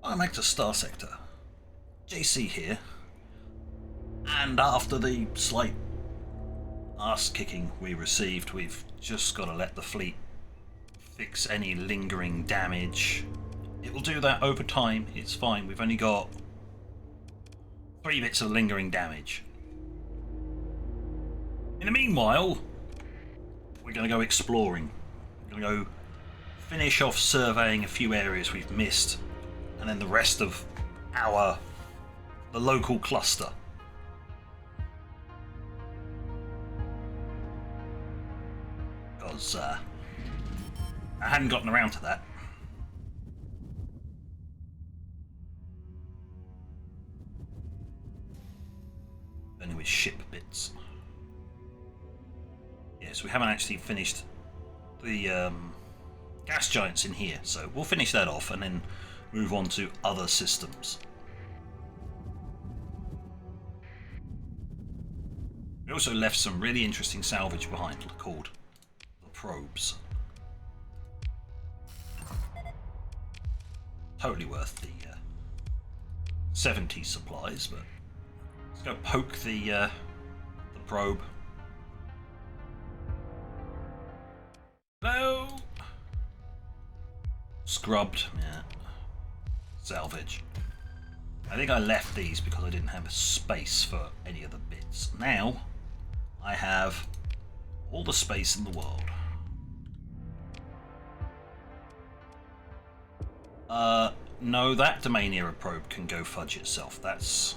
I'm Actor Starsector. JC here. And after the slight ass kicking we received, we've just got to let the fleet fix any lingering damage. It will do that over time, it's fine. We've only got 3 bits of lingering damage. In the meanwhile, we're going to go exploring. We're going to go finish off surveying a few areas we've missed, and then the rest of the local cluster. Because I hadn't gotten around to that. Only with ship bits. Yes, we haven't actually finished the gas giants in here, so we'll finish that off and then move on to other systems. We also left some really interesting salvage behind called the probes. Totally worth the 70 supplies, but let's go poke the probe. Hello? Scrubbed, yeah. Salvage. I think I left these because I didn't have space for any of the bits. Now, I have all the space in the world. No, that domain era probe can go fudge itself. That's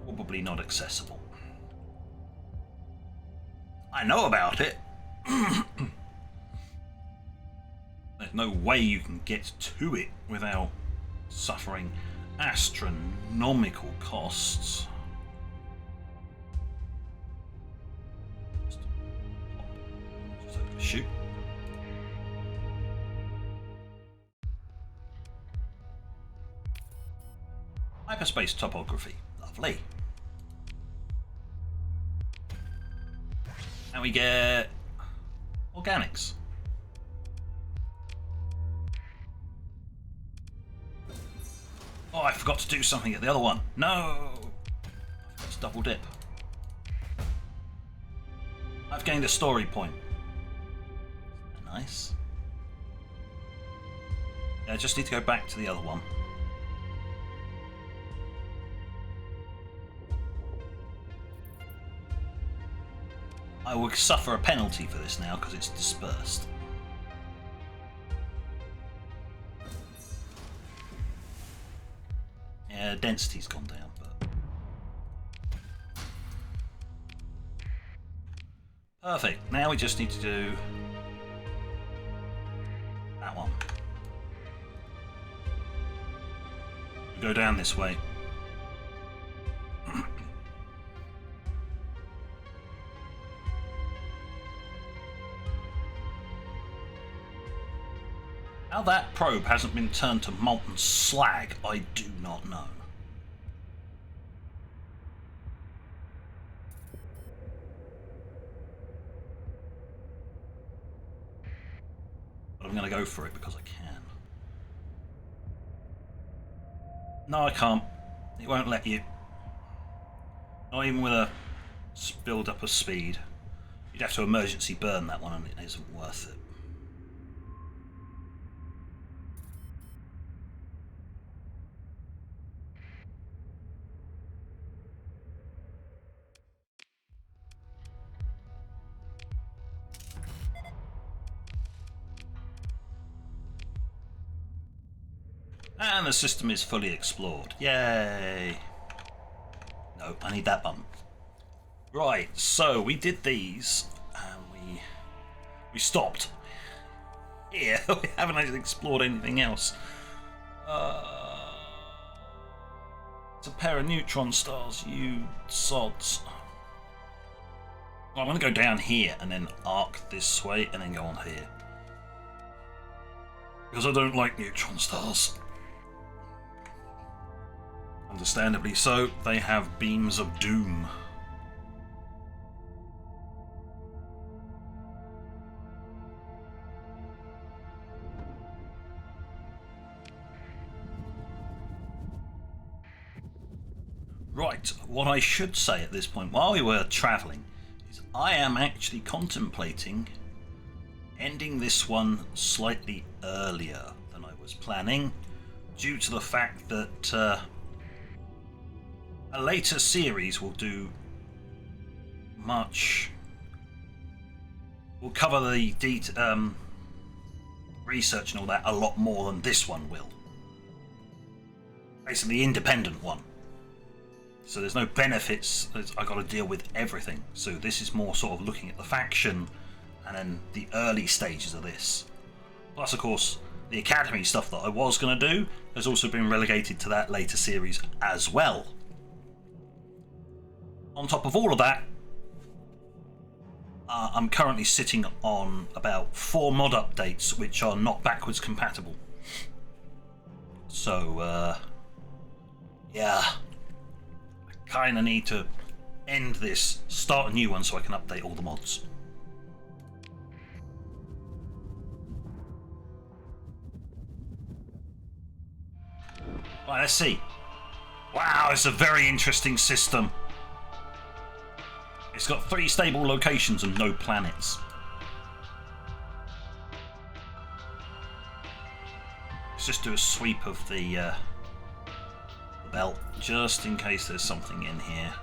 probably not accessible. I know about it. There's no way you can get to it without suffering astronomical costs. Just shoot. Hyperspace topography. Lovely. And we get organics. Oh, I forgot to do something at the other one. No! Let's double dip. I've gained a story point. Nice. Yeah, I just need to go back to the other one. I will suffer a penalty for this now because it's dispersed. Yeah, density's gone down, but perfect. Now we just need to do that one. We go down this way. How that probe hasn't been turned to molten slag, I do not know. But I'm going to go for it because I can. No, I can't. It won't let you. Not even with a build up of speed. You'd have to emergency burn that one and it isn't worth it. And the system is fully explored. Yay! No, I need that bump. Right, so we did these, and we stopped. Here, we haven't actually explored anything else. It's a pair of neutron stars, you sods. Well, I'm going to go down here and then arc this way and then go on here. Because I don't like neutron stars. Understandably so, they have beams of doom. Right, what I should say at this point, while we were travelling, is I am actually contemplating ending this one slightly earlier than I was planning, due to the fact that a later series will do much. Will cover the research and all that a lot more than this one will. Basically, the independent one. So there's no benefits. I got to deal with everything. So this is more sort of looking at the faction and then the early stages of this. Plus, of course, the Academy stuff that I was going to do has also been relegated to that later series as well. On top of all of that, I'm currently sitting on about 4 mod updates which are not backwards compatible. So, yeah. I kind of need to end this, start a new one so I can update all the mods. Right, let's see. Wow, it's a very interesting system. It's got 3 stable locations and no planets. Let's just do a sweep of the belt, just in case there's something in here.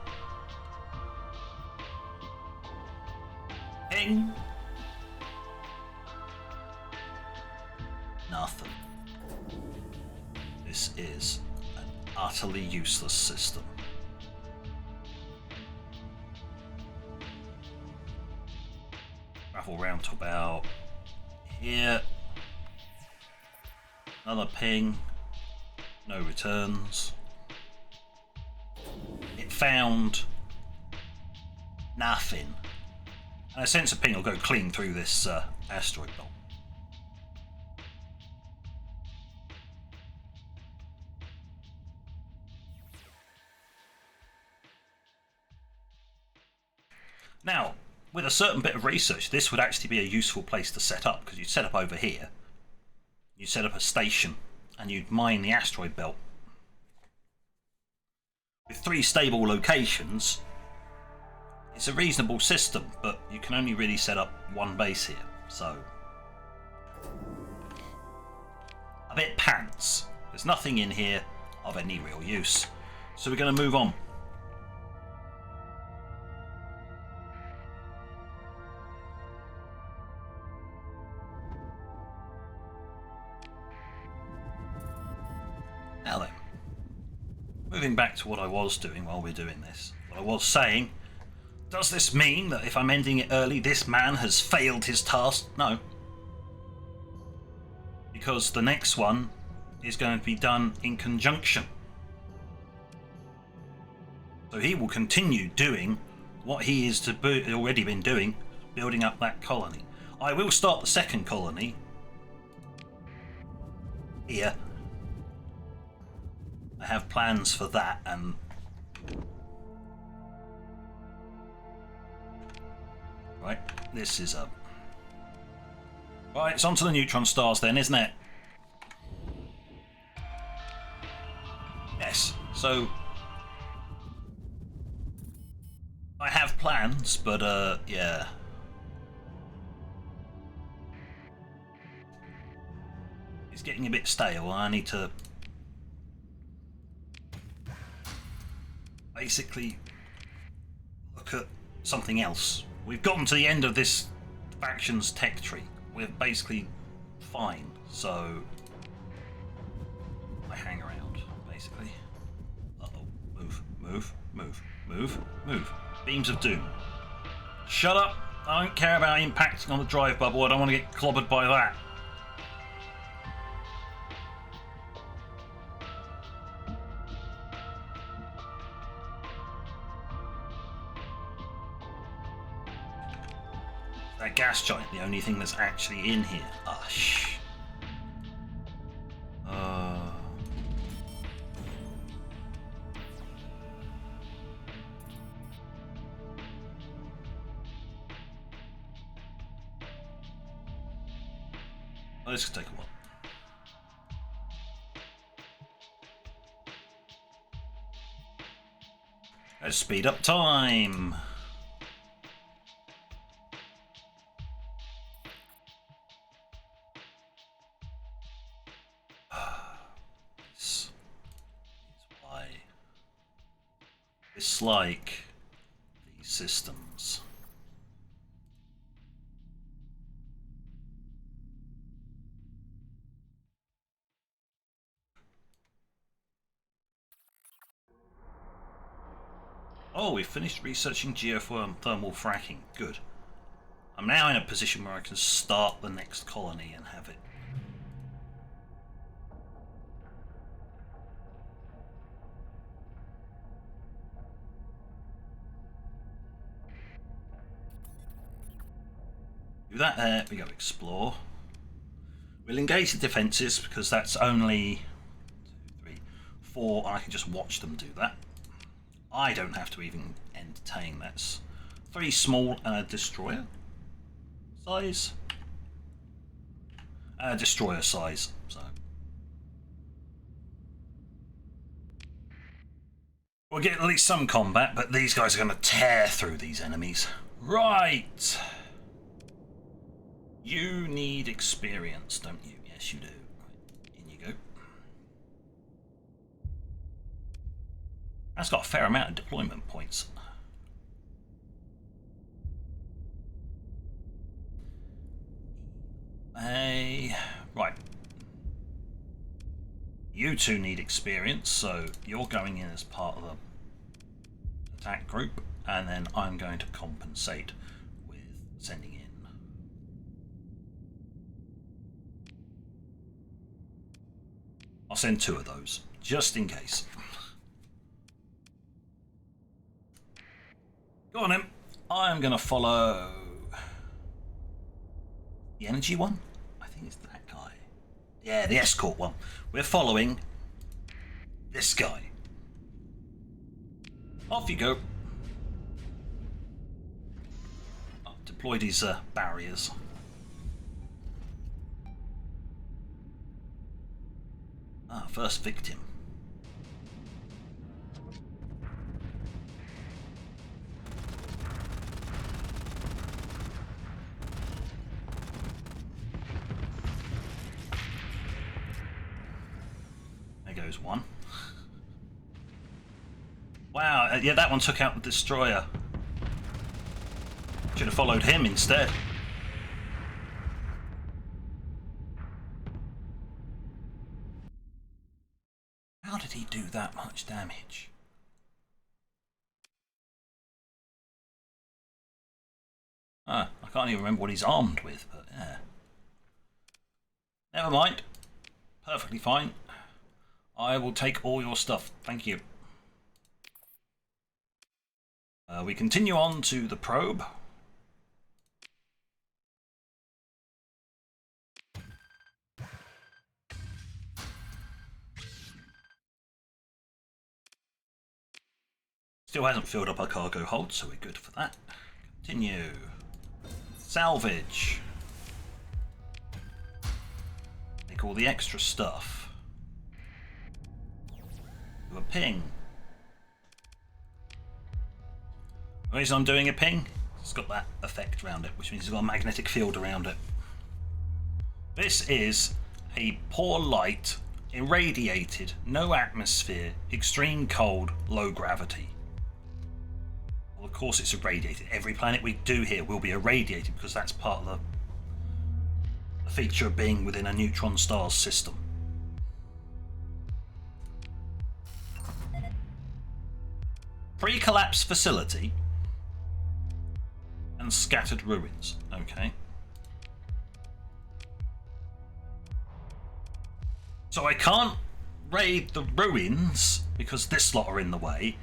Ping! Nothing. This is an utterly useless system. Travel round to about here. Another ping. No returns. It found nothing. And a sensor ping will go clean through this asteroid belt. Now, with a certain bit of research, this would actually be a useful place to set up, because you'd set up over here, you'd set up a station, and you'd mine the asteroid belt. With 3 stable locations, it's a reasonable system, but you can only really set up 1 base here, so a bit pants. There's nothing in here of any real use, so we're going to move on. Now then, moving back to what I was doing while we're doing this. What I was saying, does this mean that if I'm ending it early, this man has failed his task? No. Because the next one is going to be done in conjunction. So he will continue doing what he is already been doing, building up that colony. I will start the second colony here. I have plans for that, and right, this is a right. It's onto the neutron stars then, isn't it? Yes. So I have plans, but yeah. It's getting a bit stale. I need to basically look at something else. We've gotten to the end of this faction's tech tree. We're basically fine, so I hang around, basically. Uh-oh. Move, move, move, move, move. Beams of doom. Shut up! I don't care about impacting on the drive bubble. I don't want to get clobbered by that. That gas giant, the only thing that's actually in here. Ah, shh. This could take a while. Let's speed up time. This is why I dislike these systems. Oh, we've finished researching geothermal fracking. Good. I'm now in a position where I can start the next colony and have it. Do that there, we go explore. We'll engage the defences because that's only 2, 3, 4, and I can just watch them do that. I don't have to even entertain. That's 3 small and a destroyer size. And a destroyer size. So we'll get at least some combat, but these guys are going to tear through these enemies. Right. You need experience, don't you? Yes, you do. Right. In you go. That's got a fair amount of deployment points. Right. You two need experience, so you're going in as part of the attack group, and then I'm going to compensate with sending in. I'll send 2 of those, just in case. Go on then. I'm going to follow the energy one. I think it's that guy. Yeah, the escort one. We're following this guy. Off you go. I've deployed his barriers. First victim. There goes one. Wow, yeah, that one took out the destroyer. Should have followed him instead. How did he do that much damage? I can't even remember what he's armed with, but yeah. Never mind. Perfectly fine. I will take all your stuff. Thank you. We continue on to the probe. Still hasn't filled up our cargo hold, so we're good for that. Continue. Salvage. Take all the extra stuff. Do a ping. The reason I'm doing a ping, it's got that effect around it, which means it's got a magnetic field around it. This is a poor light, irradiated, no atmosphere, extreme cold, low gravity. Well, of course it's irradiated. Every planet we do here will be irradiated because that's part of the feature of being within a neutron star's system. Pre-collapse facility and scattered ruins. Okay. So I can't raid the ruins because this lot are in the way.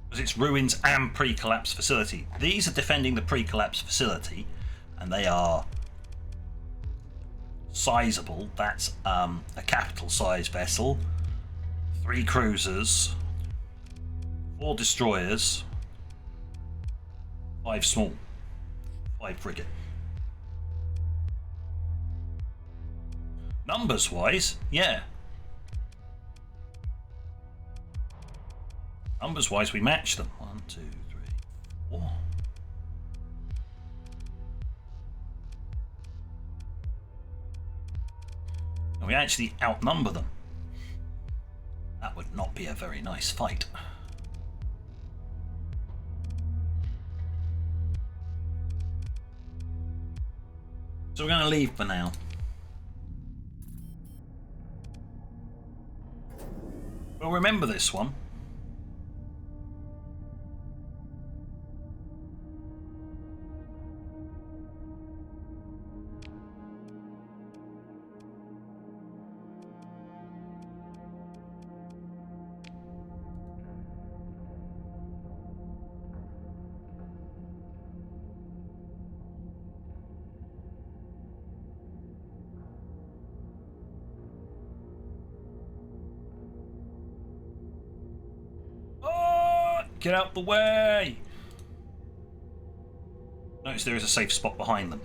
Because it's ruins and pre-collapse facility. These are defending the pre-collapse facility, and they are sizable. That's a capital size vessel, 3 cruisers, 4 destroyers, 5 small, 5 frigate. Numbers wise, yeah. Numbers wise, we match them. 1, 2, 3, 4. And we actually outnumber them. That would not be a very nice fight. So we're going to leave for now. We'll remember this one. Get out the way! Notice there is a safe spot behind them.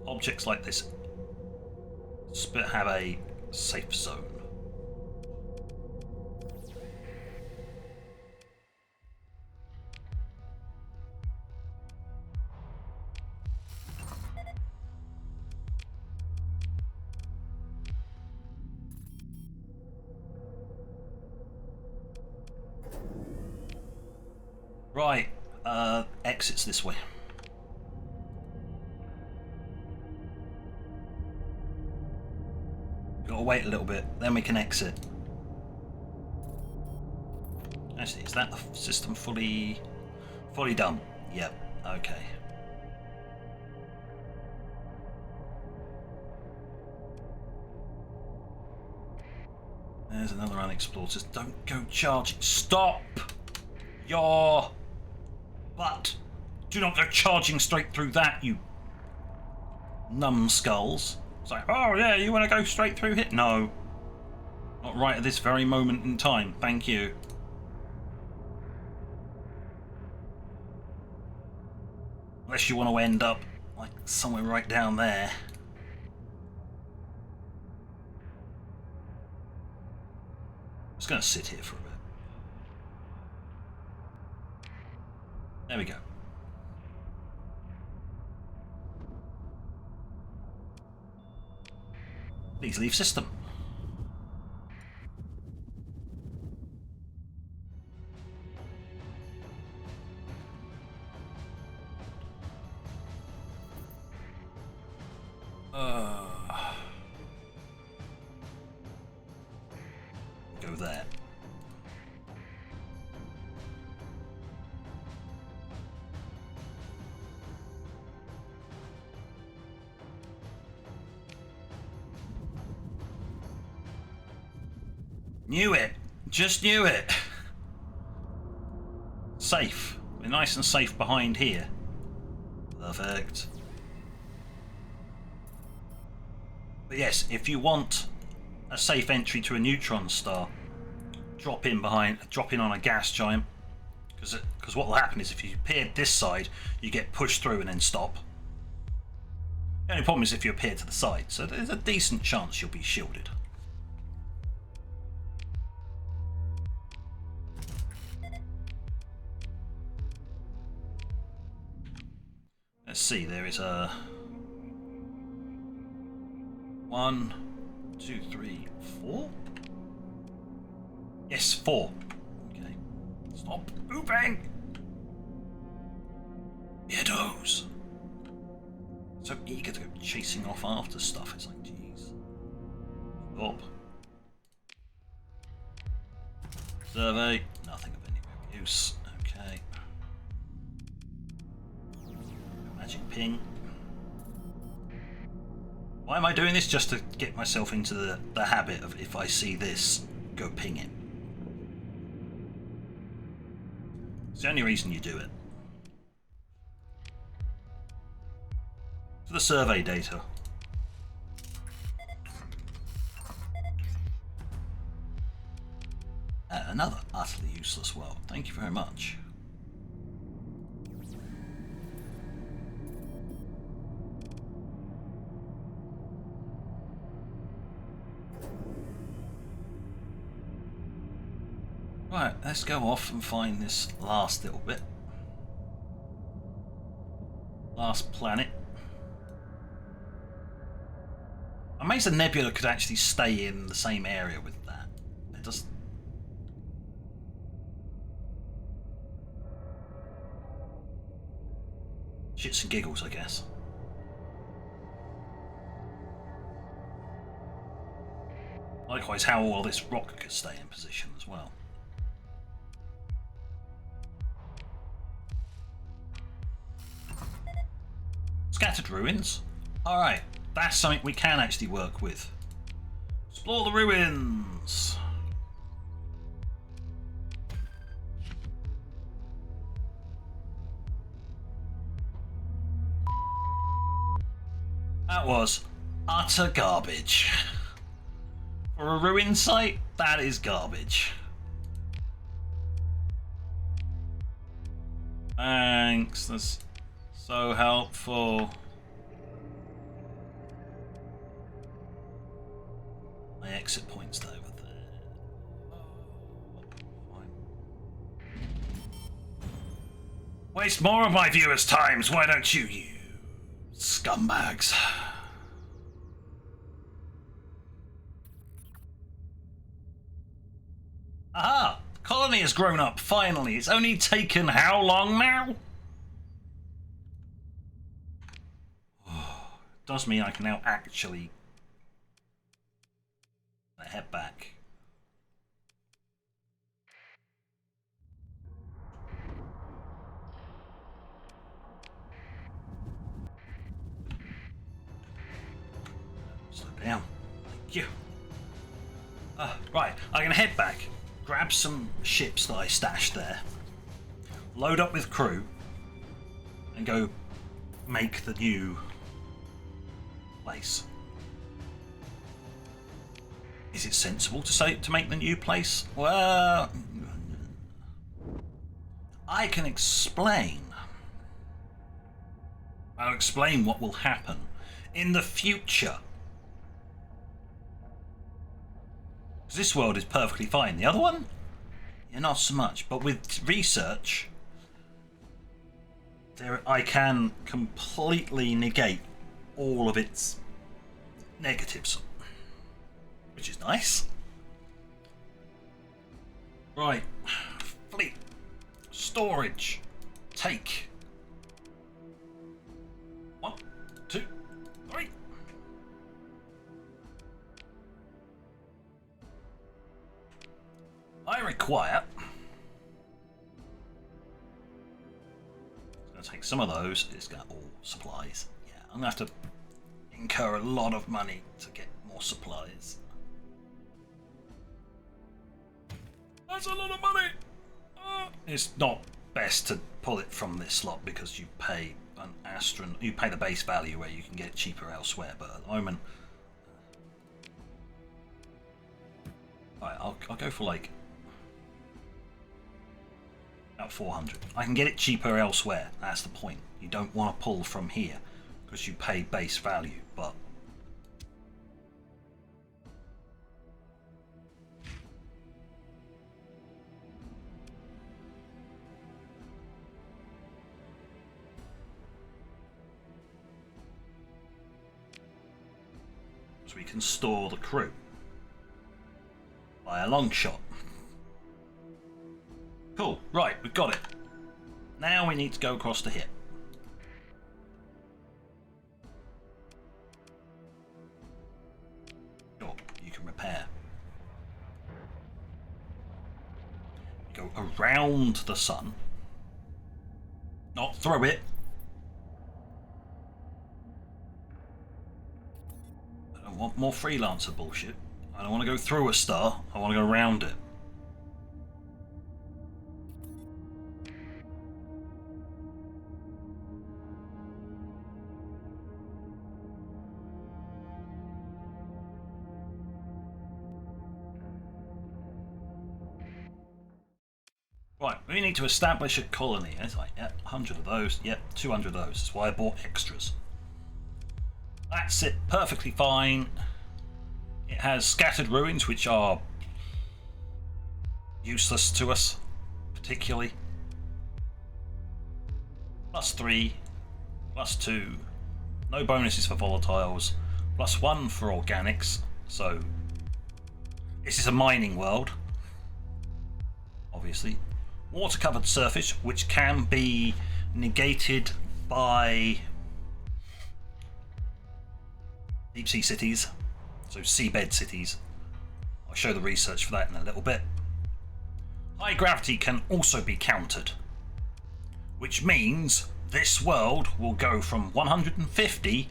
Objects like this have a safe zone. Right, exits this way. Gotta wait a little bit, then we can exit. Actually, is that the system fully done? Yep, okay. There's another unexplored. Just don't go charging. Stop your butt. Do not go charging straight through that, you numbskulls. It's like, oh yeah, you want to go straight through here? No. Not right at this very moment in time. Thank you. Unless you want to end up like somewhere right down there. Just going to sit here for a bit. There we go. Please leave system. Go there. Knew it. Just knew it. Safe. We're nice and safe behind here. Perfect. But yes, if you want a safe entry to a neutron star, drop in on a gas giant. Because what will happen is if you appear this side, you get pushed through and then stop. The only problem is if you appear to the side, so there's a decent chance you'll be shielded. Let's see, there is a 1, 2, 3, 4? Yes, 4. Okay. Stop moving! Weirdos! So eager to go chasing off after stuff, it's like, jeez. Stop. Survey, nothing of any real use. Okay. Magic ping. Why am I doing this? Just to get myself into the habit of, if I see this, go ping it. It's the only reason you do it. For the survey data. Another utterly useless world. Thank you very much. Right, let's go off and find this last little bit. Last planet. I'm amazed the nebula could actually stay in the same area with that. It just... shits and giggles, I guess. Likewise, how all this rock could stay in position as well. Scattered ruins. Alright, that's something we can actually work with. Explore the ruins. That was utter garbage. For a ruin site, that is garbage. Thanks, that's so helpful. My exit point's over there. Fine. Waste more of my viewers' times, why don't you scumbags? Aha! The colony has grown up, finally. It's only taken how long now? Does mean I can now actually head back. Slow down. Thank you. Right, I can head back, grab some ships that I stashed there, load up with crew, and go make the new place. Is it sensible to make the new place? Well, I can explain. I'll explain what will happen in the future. Because this world is perfectly fine. The other one? Yeah, not so much. But with research, I can completely negate all of its negatives. Which is nice. Right. Fleet. Storage. Take. 1, 2, 3. I require... It's going to take some of those. It's got all supplies. Yeah, I'm going to have to incur a lot of money to get more supplies. That's a lot of money! It's not best to pull it from this slot because you pay an you pay the base value where you can get it cheaper elsewhere, but at the moment... Right, I'll go for like... about 400. I can get it cheaper elsewhere, that's the point. You don't want to pull from here because you pay base value, but... so we can store the crew by a long shot. Cool, right, we've got it. Now we need to go across to here. Sure, you can repair. Go around the sun. Not through it. I don't want more freelancer bullshit. I don't want to go through a star, I want to go around it. Right, we need to establish a colony. It's like, yep, 100 of those, yep, 200 of those. That's why I bought extras. That's it, perfectly fine. It has scattered ruins, which are useless to us, particularly. +3, +2, no bonuses for volatiles, +1 for organics, so this is a mining world, obviously. Water covered surface, which can be negated by deep sea cities, so seabed cities. I'll show the research for that in a little bit. High gravity can also be countered, which means this world will go from 150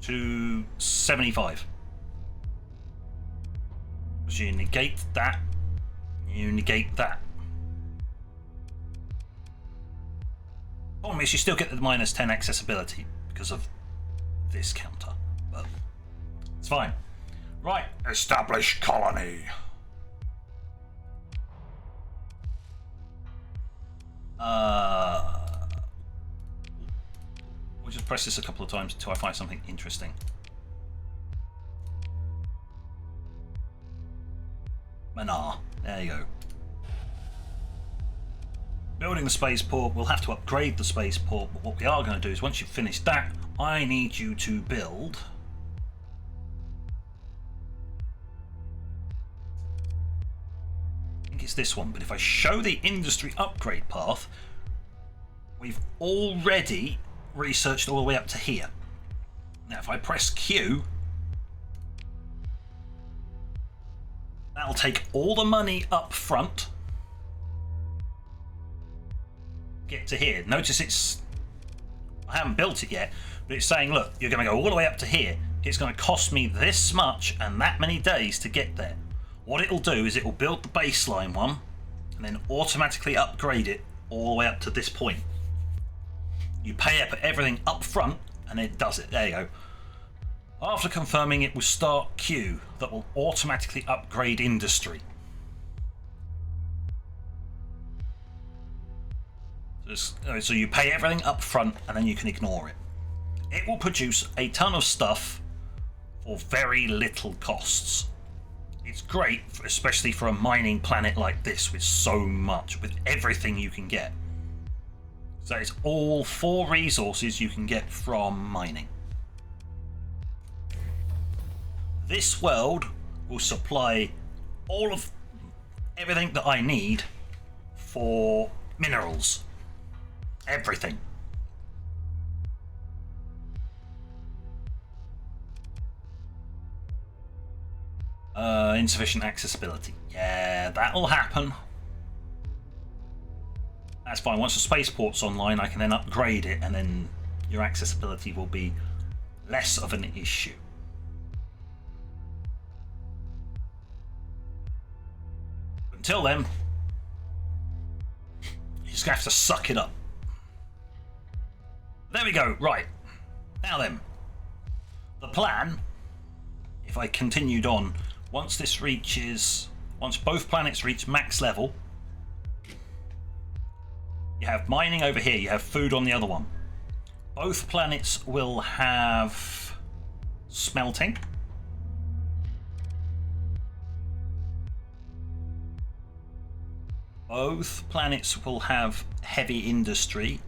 to 75. So you negate that, you negate that. Problem is you still get the -10 accessibility because of this counter, but it's fine. Right, establish colony. We'll just press this a couple of times until I find something interesting. Manar, there you go. Building the spaceport, we'll have to upgrade the spaceport, but what we are going to do is once you've finished that, I need you to build I think it's this one, but if I show the industry upgrade path, we've already researched all the way up to here. Now if I press Q, that'll take all the money up front, get to here. Notice I haven't built it yet, but it's saying, look, you're going to go all the way up to here. It's going to cost me this much and that many days to get there. What it'll do is it will build the baseline one and then automatically upgrade it all the way up to this point. You pay up everything up front and it does it. There you go. After confirming, it will start queue that will automatically upgrade industry. So you pay everything up front and then you can ignore it. It will produce a ton of stuff for very little costs. It's great, especially for a mining planet like this with so much, with everything you can get. So it's all 4 resources you can get from mining. This world will supply all of everything that I need for minerals. Everything. Insufficient accessibility. Yeah, that'll happen. That's fine. Once the spaceport's online, I can then upgrade it, and then your accessibility will be less of an issue. Until then, you're just gonna have to suck it up. There we go. Right. Now then, the plan, if I continued on, once both planets reach max level, you have mining over here, you have food on the other one. Both planets will have smelting. Both planets will have heavy industry.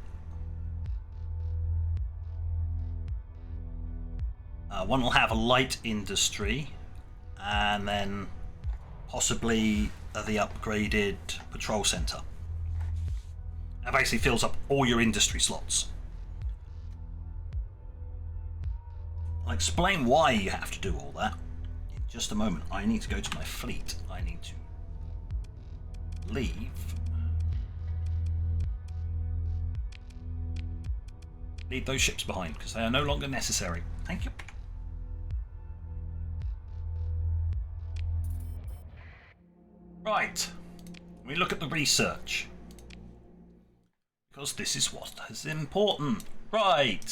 One will have a light industry, and then possibly the upgraded patrol center. That basically fills up all your industry slots. I'll explain why you have to do all that in just a moment. I need to go to my fleet. I need to leave. Leave those ships behind because they are no longer necessary. Thank you. Right, we look at the research, because this is what is important. Right,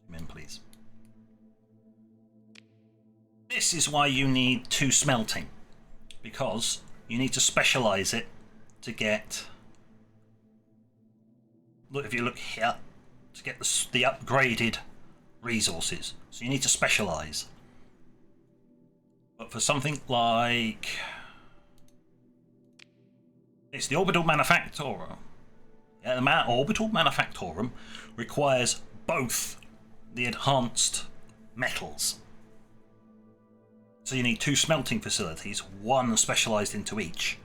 zoom in please. This is why you need 2 smelting, because you need to specialize it to get, look, if you look here, to get the upgraded resources. So you need to specialize. But for something like... It's the Orbital Manufactorum. Yeah, the Orbital Manufactorum requires both the enhanced metals. So you need 2 smelting facilities, one specialised into each.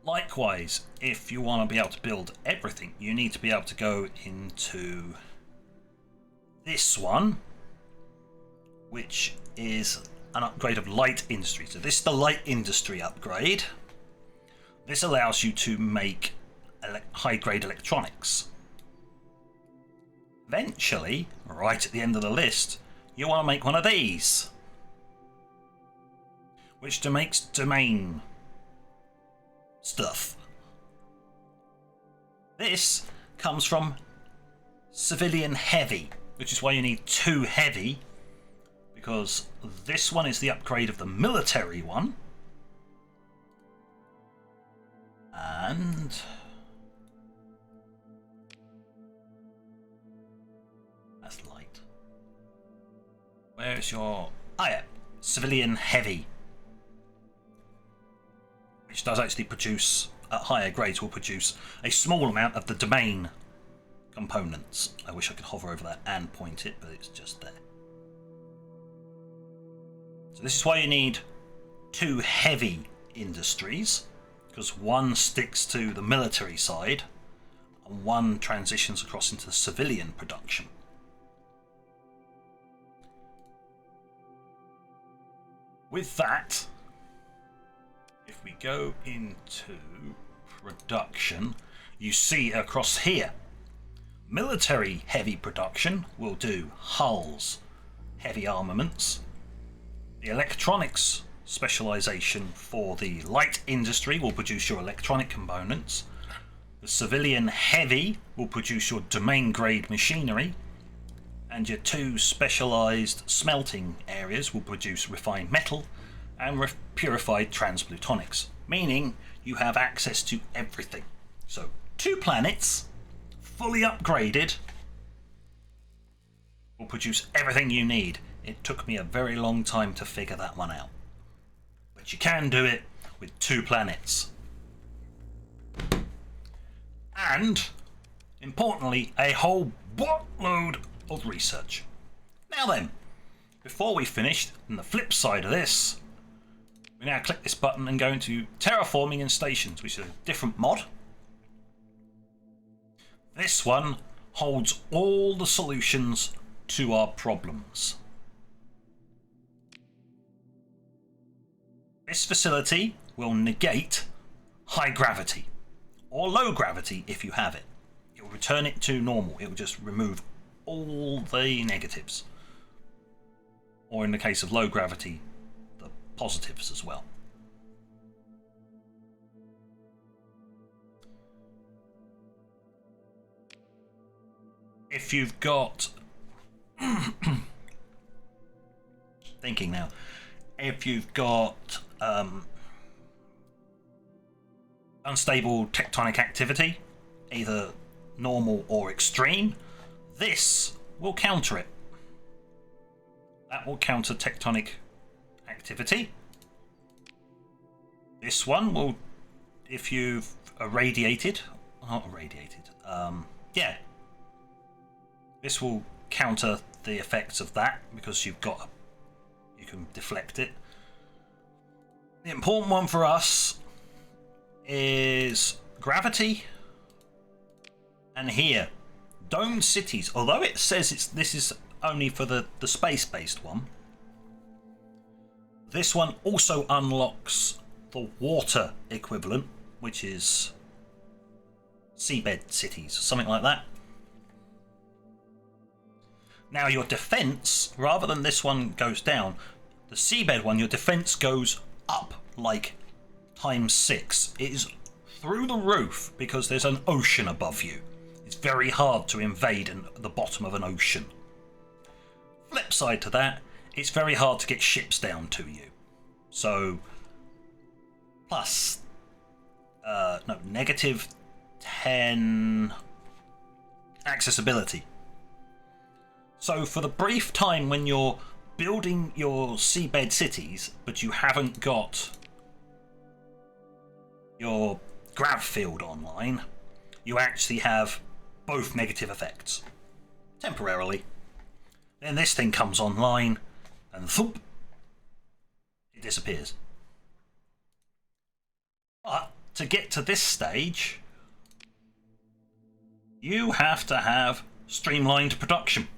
Likewise, if you want to be able to build everything, you need to be able to go into this one, which is an upgrade of light industry. So this is the light industry upgrade. This allows you to make high-grade electronics. Eventually, right at the end of the list, you want to make one of these, which makes domain stuff. This comes from civilian heavy, which is why you need 2 heavy, because this one is the upgrade of the military one, and that's light. Where's your... Ah, yeah, civilian heavy, which does actually produce, at higher grades, will produce a small amount of the domain components. I wish I could hover over that and point it, but it's just there. So this is why you need 2 heavy industries, because one sticks to the military side and one transitions across into the civilian production. With that, if we go into production, you see across here, military heavy production will do hulls, heavy armaments. The electronics specialization for the light industry will produce your electronic components. The civilian heavy will produce your domain grade machinery. And your 2 specialized smelting areas will produce refined metal and purified transplutonics, meaning you have access to everything. So 2 planets, fully upgraded, will produce everything you need. It took me a very long time to figure that one out. But you can do it with 2 planets. And, importantly, a whole boatload of research. Now then, before we finish, on the flip side of this, we now click this button and go into Terraforming and Stations, which is a different mod. This one holds all the solutions to our problems. This facility will negate high gravity, or low gravity if you have it. It will return it to normal. It will just remove all the negatives. Or in the case of low gravity, the positives as well. If you've got... thinking now. If you've got unstable tectonic activity, either normal or extreme, this will counter it. That will counter tectonic activity. This one will, if you've irradiated, not irradiated, yeah. This will counter the effects of that because you can deflect it. The important one for us is gravity, and here, domed cities. Although it says this is only for the space-based one, this one also unlocks the water equivalent, which is seabed cities, something like that. Now your defense, rather than this one goes down, the seabed one, your defense goes up like ×6. It is through the roof because there's an ocean above you. It's very hard to invade the bottom of an ocean. Flip side to that, it's very hard to get ships down to you. So, plus, no, -10 accessibility. So for the brief time when you're building your seabed cities, but you haven't got your grav field online, you actually have both negative effects. Temporarily. Then this thing comes online, and thump, it disappears. But to get to this stage, you have to have streamlined production.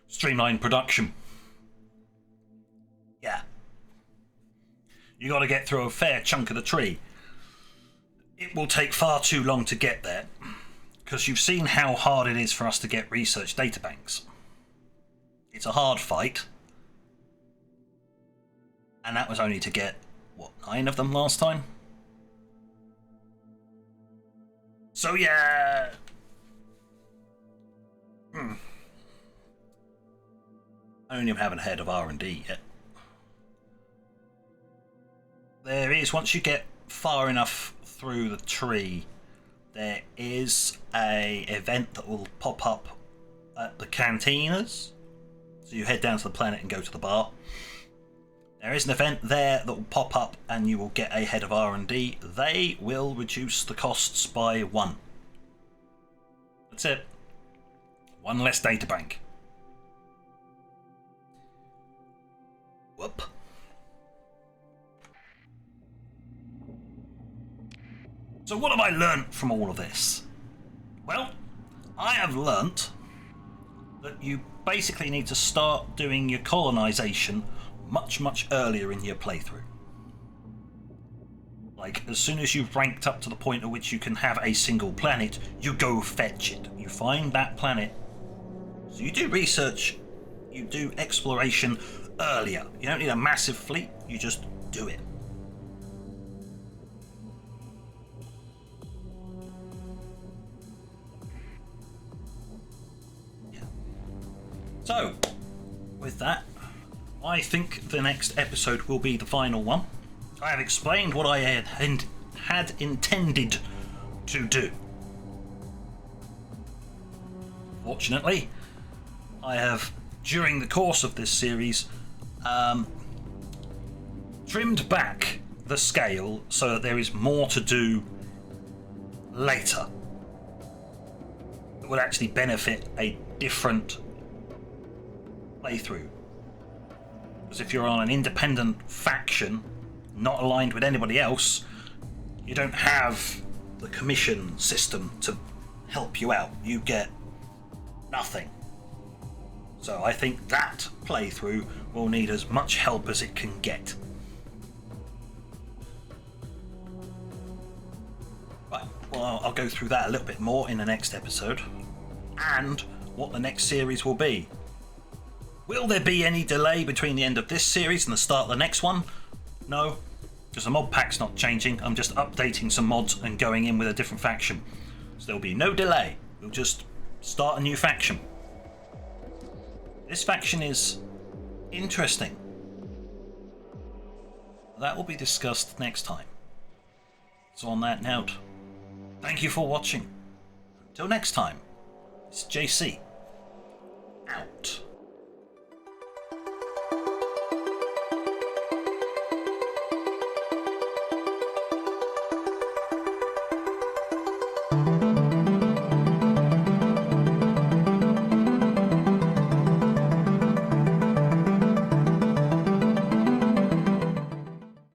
Streamlined production. Yeah. You got to get through a fair chunk of the tree. It will take far too long to get there, because you've seen how hard it is for us to get research databanks. It's a hard fight. And that was only to get, what, 9 of them last time? So yeah. I only haven't heard of R&D yet. There is, once you get far enough through the tree, there is a event that will pop up at the cantinas. So you head down to the planet and go to the bar. There is an event there that will pop up and you will get a head of R&D. They will reduce the costs by 1. That's it. 1 less databank. Whoop. So what have I learnt from all of this? Well, I have learnt that you basically need to start doing your colonisation much earlier in your playthrough. Like, as soon as you've ranked up to the point at which you can have a single planet, you go fetch it. You find that planet. So you do research, you do exploration earlier. You don't need a massive fleet, you just do it. Yeah. So, with that, I think the next episode will be the final one. I have explained what I had intended to do. Fortunately, I have, during the course of this series, trimmed back the scale so that there is more to do later that would actually benefit a different playthrough. Because if you're on an independent faction, not aligned with anybody else, you don't have the commission system to help you out. You get nothing. So I think that playthrough will need as much help as it can get. Right, well, I'll go through that a little bit more in the next episode, and what the next series will be. Will there be any delay between the end of this series and the start of the next one? No, because the mod pack's not changing. I'm just updating some mods and going in with a different faction. So there'll be no delay. We'll just start a new faction. This faction is interesting. That will be discussed next time. So on that note, thank you for watching. Until next time, it's JC. Out.